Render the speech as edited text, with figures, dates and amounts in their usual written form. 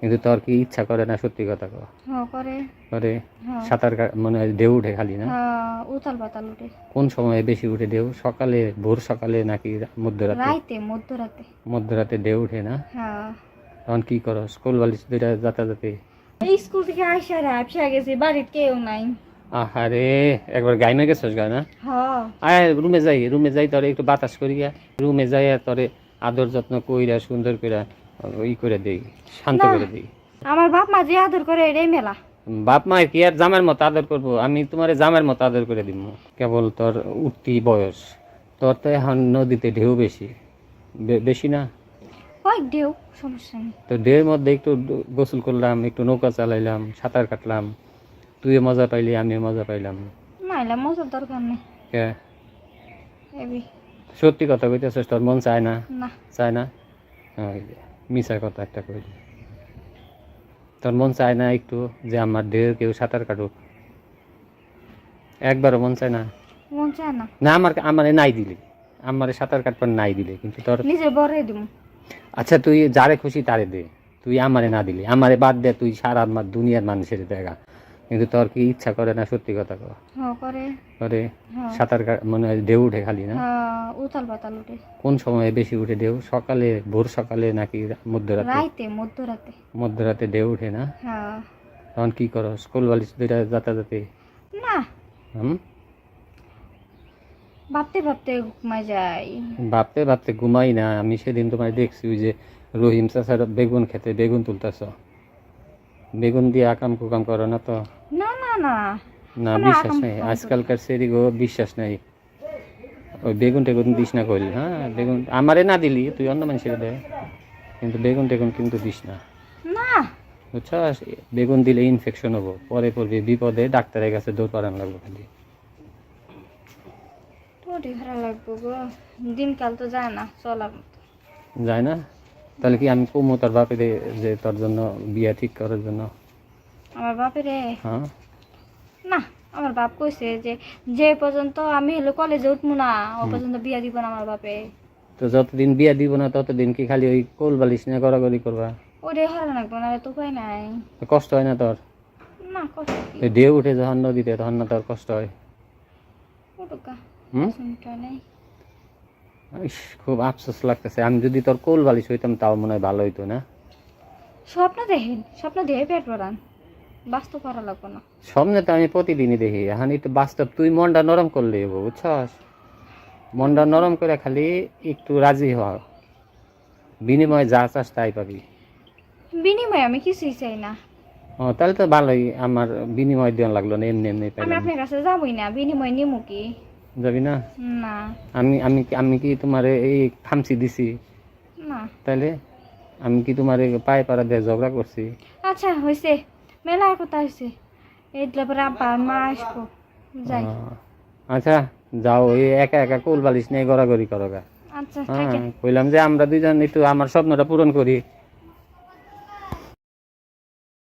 কিন্তু তোর কি ইচ্ছা করে না সত্যি কথা কও? করে। করে? হ্যাঁ। সাঁতার মনে হয় ঢেউ উঠে খালি না? উতাল পাতাল উঠে। কোন সময়ে বেশি উঠে ঢেউ? সকালে, ভোর সকালে নাকি মধ্যরাতে? মধ্যরাতে। মধ্যরাতে ঢেউ উঠে না? হ্যাঁ। তখন কি করো? স্কুল বালিশ দুইটা যাতাযাতে? এই স্কুল থেকে আইসা গেছি, বাড়ির কেউ নাই। আহারে, একবার গাইমে গেছিস গা না? হ্যাঁ। আয় রুমে যাই তোরে একটু বাতাস করিয়া, রুমে যাই তোরে আদর যত্ন কইরা সুন্দর কইরা করে দেই, শান্ত না। করে দেই। আমার বাপ মা যে আদর করে এটাই মেলা। বাপ মা কি আর জামার মতো আদর করবো? আমি তোমারে জামার মতো আদর করে দিব। কেবল তোর উঠতি বয়স, তোর তো এখন নদীতে ঢেউ বেশি, বেশি না? কয়েক ঢেউ, সমস্যা নেই। তো ঢেউর মধ্যে একটু গোসল করলাম, একটু নৌকা চালাইলাম, সাঁতার কাটলাম, তুইও মজা পাইলি, আমিও মজা পাইলাম। না এলা মজার দরকার নেই। কে? এবি। সত্যি কথা কইতেছিস? তোর মন চায় না? না। চায় না? মিশার কথা একটা কইলি। তোর মন চায় না একটু যে আমার ঢেউ কেউ সাঁতার কাটুক? একবারও মন চায় না? মন চায় না। না, আমারে নাই দিলে, আমারে সাঁতার কাটবার নাই দিলে, কিন্তু তোর নিজে বরে দিব। আচ্ছা তুই যারে খুশি তারে দে, তুই আমারে না দিলি, আমারে বাদ দে, তুই সারা দুনিয়ার মানুষের দেখা, কিন্তু তোর কি ইচ্ছা করে না সত্যি কথা কও? করে। করে? হ্যাঁ। সাঁতার মনে হয় ঢেউ উঠে খালি না? উতাল পাতাল উঠে। কোন সময়ে বেশি উঠে ঢেউ? সকালে, ভোর সকালে নাকি মধ্যরাতে? মধ্যরাতে। মধ্যরাতে ঢেউ উঠে না? হ্যাঁ। তখন কি করো? স্কুল বালিশ দুইটা যাতাযাতে? না। হুম? ভাবতে ভাবতে ঘুমাই যাই। ভাবতে ভাবতে ঘুমাই না। আমি সেদিন তোমার দেখছি ওই যে রহিম চাচার বেগুন খেতে বেগুন তুলতেছ, বেগুন দিয়ে আকাম কুকাম করো না তো? না না না। না, আমরা বিশ্বাস আকাম নেই কুকাম আজকালকার সেরিগো, বিশ্বাস নেই। ওই বেগুন টেগুন দিস না কইল, হ্যাঁ বেগুন আমারে না দিলি, তুই অন্য মানুষের দে, কিন্তু বেগুন টেগুন কিন্তু দিস না, না। বুঝছস? বেগুন দিলে ইনফেকশন হবো, পরে পড়বি বিপদে, ডাক্তারের কাছে দৌড় পারান লাগবে খালি। তোরই ভালো লাগবো গো, দিনকাল তো যায় না চলার মতো। যায় না? তাহলে কি আমি কমু তোর বাপের যে তোর জন্য বিয়া ঠিক করার জন্য? আমার বাপেরে? হ্যাঁ। না, আমার বাপ কইছে যে পর্যন্ত আমি হলো কলেজে উঠবো না ও পর্যন্ত বিয়া দিব না আমার বাপে। তো যতদিন বিয়া দিব না ততদিন কি খালি ওই কোল বালিশ নিয়ে গড়াগড়ি করবা? ওরে হারা লাগবো না, তো উপায় নাই। কষ্ট হয় না তোর? না কষ্ট কি? ওই ঢেউ উঠে যখন নদীতে তখন না তোর কষ্ট হয়? ওটুকা। হুম? নেই। ইস, খুব আফসোস লাগতেছে। আমি যদি তোর কোল বালিশ হইতাম তাও মনে হয় ভালো হইতো না? স্বপ্ন দেখেন, স্বপ্ন দেখে পেট ভরান, বাস্তব করা লাগবো না। স্বপ্নে তো আমি প্রতিদিনই দেখি, এখন একটু বাস্তব, তুই মনটা নরম করলে হবো, বুঝছস? মনটা নরম করে খালি একটু রাজি হ, বিনিময়ে যা চাস তাই পাবি। বিনিময় আমি কিছুই চাই না। ও তাহলে তো ভালোই, আমার বিনিময় দেওয়া লাগলো না, এমনি এমনি আমি পাইলাম। আপনার কাছে যাবই না, বিনিময় নিমু কি? যাবি না? না। আমি কি তোমার এই খামচি দিছি? না। তাইলে আমি কি তোমার পায়ে পাড়া দিয়ে ঝগড়া করছি? আচ্ছা হয়েছে, মেলা কথা হয়েছে, এইগুলো পরে আব্বা আর মা আসবো, যাই। আচ্ছা যাও, এই একা একা কোল বালিশ নিয়ে গড়াগড়ি করো গা। আচ্ছা হ্যাঁ, থাকে। কইলাম যে আমরা দুইজন একটু আমার স্বপ্নটা পূরণ করি।